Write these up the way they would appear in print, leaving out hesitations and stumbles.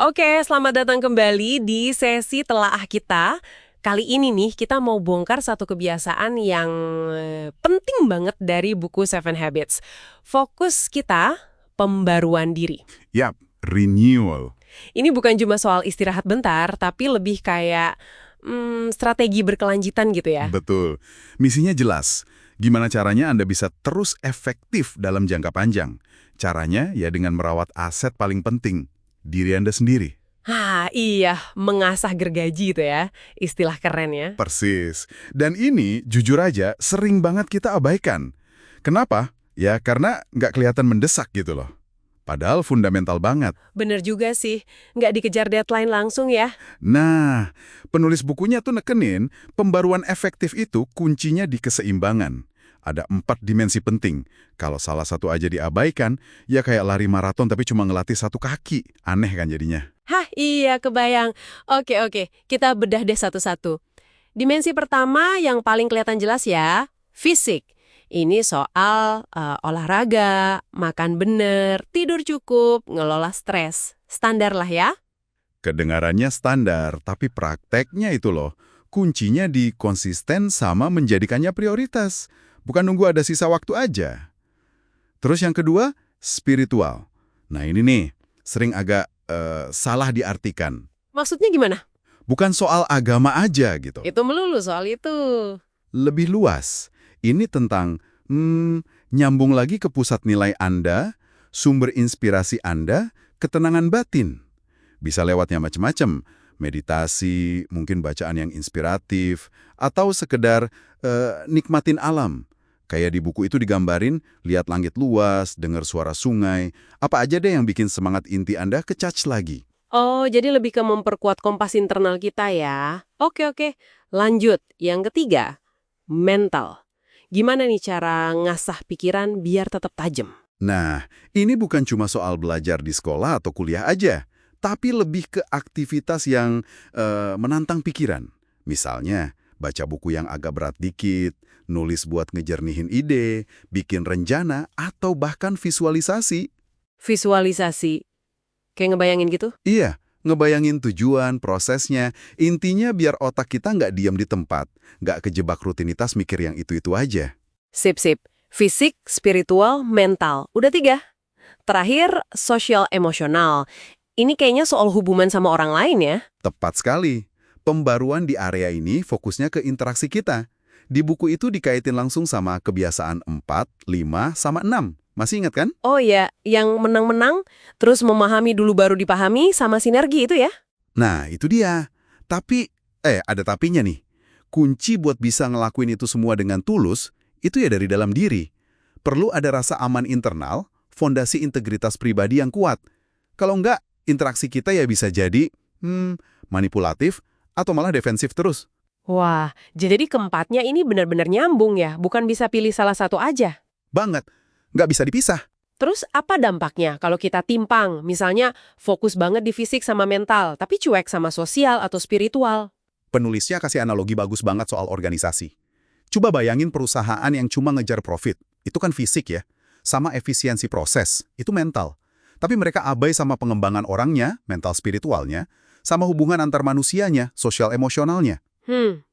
Oke, selamat datang kembali di sesi telaah kita. Kali ini nih kita mau bongkar satu kebiasaan yang penting banget dari buku Seven Habits. Fokus kita pembaruan diri. Yap, renewal. Ini bukan cuma soal istirahat bentar, tapi lebih kayak strategi berkelanjutan gitu ya. Betul. Misinya jelas. Gimana caranya Anda bisa terus efektif dalam jangka panjang? Caranya ya dengan merawat aset paling penting, diri Anda sendiri. Iya, mengasah gergaji itu ya, istilah keren ya. Persis. Dan ini, jujur aja, sering banget kita abaikan. Kenapa? Ya karena nggak kelihatan mendesak gitu loh. Padahal fundamental banget. Bener juga sih, nggak dikejar deadline langsung ya. Nah, penulis bukunya tuh nekenin, pembaruan efektif itu kuncinya di keseimbangan. Ada 4 dimensi penting. Kalau salah satu aja diabaikan, ya kayak lari maraton tapi cuma ngelatih satu kaki. Aneh kan jadinya. Hah, iya kebayang. Oke, kita bedah deh satu-satu. Dimensi pertama yang paling kelihatan jelas ya, fisik. Ini soal olahraga, makan bener, tidur cukup, ngelola stres. Standar lah ya. Kedengarannya standar, tapi prakteknya itu loh. Kuncinya di konsisten sama menjadikannya prioritas. Bukan nunggu ada sisa waktu aja. Terus yang kedua, spiritual. Nah ini nih, sering agak salah diartikan. Maksudnya gimana? Bukan soal agama aja gitu. Itu melulu soal itu. Lebih luas. Ini tentang nyambung lagi ke pusat nilai Anda, sumber inspirasi Anda, ketenangan batin. Bisa lewatnya macam-macam. Meditasi, mungkin bacaan yang inspiratif, atau sekedar nikmatin alam. Kayak di buku itu digambarin, lihat langit luas, dengar suara sungai, apa aja deh yang bikin semangat inti Anda ke-charge lagi. Oh, jadi lebih ke memperkuat kompas internal kita ya. Oke. Lanjut, yang ketiga, mental. Gimana nih cara ngasah pikiran biar tetap tajam? Nah, ini bukan cuma soal belajar di sekolah atau kuliah aja, tapi lebih ke aktivitas yang menantang pikiran. Misalnya, baca buku yang agak berat dikit, nulis buat ngejernihin ide, bikin rencana, atau bahkan visualisasi. Visualisasi. Kayak ngebayangin gitu? Iya, ngebayangin tujuan, prosesnya. Intinya biar otak kita nggak diam di tempat, nggak kejebak rutinitas mikir yang itu-itu aja. Sip. Fisik, spiritual, mental. Udah 3. Terakhir, sosial emosional. Ini kayaknya soal hubungan sama orang lain ya. Tepat sekali. Pembaruan di area ini fokusnya ke interaksi kita. Di buku itu dikaitin langsung sama kebiasaan 4, 5, sama 6. Masih ingat kan? Oh iya, yang menang-menang, terus memahami dulu baru dipahami sama sinergi itu ya? Nah, itu dia. Tapi, ada tapinya nih. Kunci buat bisa ngelakuin itu semua dengan tulus, itu ya dari dalam diri. Perlu ada rasa aman internal, fondasi integritas pribadi yang kuat. Kalau enggak, interaksi kita ya bisa jadi manipulatif atau malah defensif terus. Wah, jadi keempatnya ini benar-benar nyambung ya, bukan bisa pilih salah satu aja. Banget. Nggak bisa dipisah. Terus apa dampaknya kalau kita timpang, misalnya fokus banget di fisik sama mental, tapi cuek sama sosial atau spiritual? Penulisnya kasih analogi bagus banget soal organisasi. Coba bayangin perusahaan yang cuma ngejar profit. Itu kan fisik ya. Sama efisiensi proses. Itu mental. Tapi mereka abai sama pengembangan orangnya, mental spiritualnya, sama hubungan antar manusianya, sosial emosionalnya.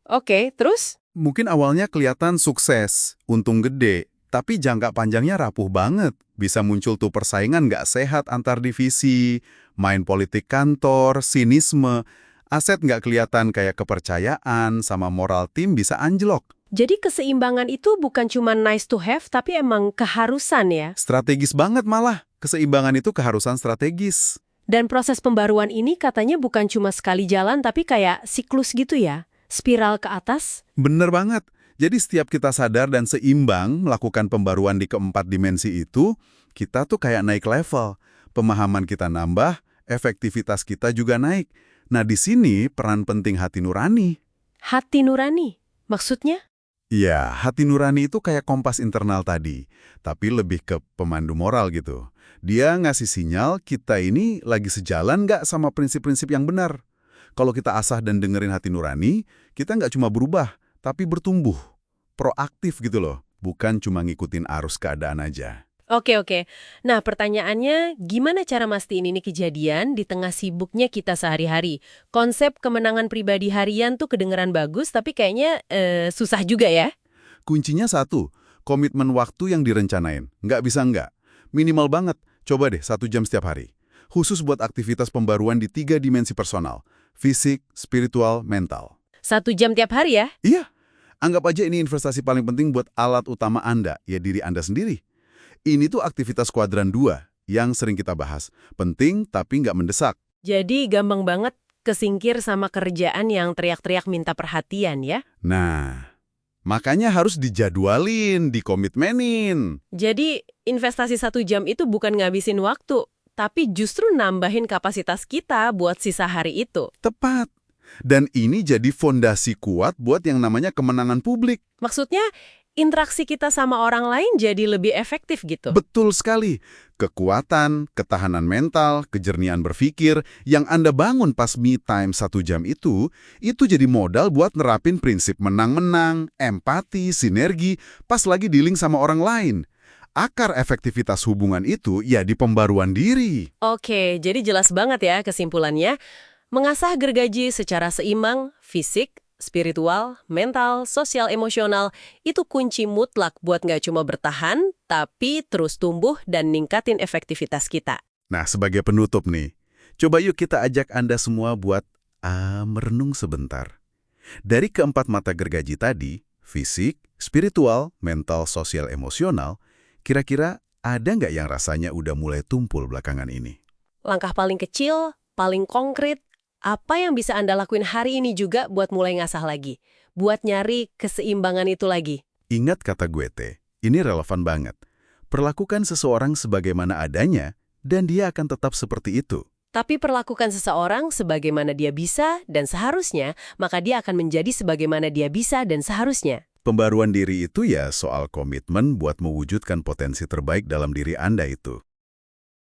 Oke, terus? Mungkin awalnya kelihatan sukses, untung gede, tapi jangka panjangnya rapuh banget. Bisa muncul tuh persaingan nggak sehat antar divisi, main politik kantor, sinisme, aset nggak kelihatan kayak kepercayaan, sama moral tim bisa anjlok. Jadi keseimbangan itu bukan cuma nice to have, tapi emang keharusan ya? Strategis banget malah. Keseimbangan itu keharusan strategis. Dan proses pembaruan ini katanya bukan cuma sekali jalan, tapi kayak siklus gitu ya? Spiral ke atas? Bener banget. Jadi setiap kita sadar dan seimbang melakukan pembaruan di keempat dimensi itu, kita tuh kayak naik level. Pemahaman kita nambah, efektivitas kita juga naik. Nah di sini peran penting hati nurani. Hati nurani? Maksudnya? Iya, hati nurani itu kayak kompas internal tadi, tapi lebih ke pemandu moral gitu. Dia ngasih sinyal kita ini lagi sejalan nggak sama prinsip-prinsip yang benar. Kalau kita asah dan dengerin hati nurani, kita nggak cuma berubah, tapi bertumbuh. Proaktif gitu loh, bukan cuma ngikutin arus keadaan aja. Oke, oke. Nah, pertanyaannya, gimana cara mastiin ini kejadian di tengah sibuknya kita sehari-hari? Konsep kemenangan pribadi harian tuh kedengeran bagus, tapi kayaknya susah juga ya. Kuncinya satu, komitmen waktu yang direncanain. Nggak bisa nggak. Minimal banget, coba deh 1 jam setiap hari. Khusus buat aktivitas pembaruan di 3 dimensi personal. Fisik, spiritual, mental. 1 jam tiap hari ya? Iya, anggap aja ini investasi paling penting buat alat utama Anda, ya diri Anda sendiri. Ini tuh aktivitas kuadran 2 yang sering kita bahas. Penting tapi nggak mendesak. Jadi gampang banget kesingkir sama kerjaan yang teriak-teriak minta perhatian ya. Nah, makanya harus dijadwalin, dikomitmenin. Jadi investasi 1 jam itu bukan ngabisin waktu, tapi justru nambahin kapasitas kita buat sisa hari itu. Tepat. Dan ini jadi fondasi kuat buat yang namanya kemenangan publik. Maksudnya, interaksi kita sama orang lain jadi lebih efektif gitu. Betul sekali. Kekuatan, ketahanan mental, kejernihan berpikir yang Anda bangun pas me time 1 jam itu jadi modal buat nerapin prinsip menang-menang, empati, sinergi, pas lagi dealing sama orang lain. Akar efektivitas hubungan itu ya di pembaruan diri. Oke, jadi jelas banget ya kesimpulannya. Mengasah gergaji secara seimbang, fisik, spiritual, mental, sosial, emosional, itu kunci mutlak buat nggak cuma bertahan, tapi terus tumbuh dan ningkatin efektivitas kita. Nah, sebagai penutup nih, coba yuk kita ajak Anda semua buat merenung sebentar. Dari keempat mata gergaji tadi, fisik, spiritual, mental, sosial, emosional, kira-kira ada nggak yang rasanya udah mulai tumpul belakangan ini? Langkah paling kecil, paling konkret, apa yang bisa Anda lakuin hari ini juga buat mulai ngasah lagi? Buat nyari keseimbangan itu lagi? Ingat kata gue, Teh, ini relevan banget. Perlakukan seseorang sebagaimana adanya, dan dia akan tetap seperti itu. Tapi perlakukan seseorang sebagaimana dia bisa dan seharusnya, maka dia akan menjadi sebagaimana dia bisa dan seharusnya. Pembaruan diri itu ya soal komitmen buat mewujudkan potensi terbaik dalam diri Anda itu.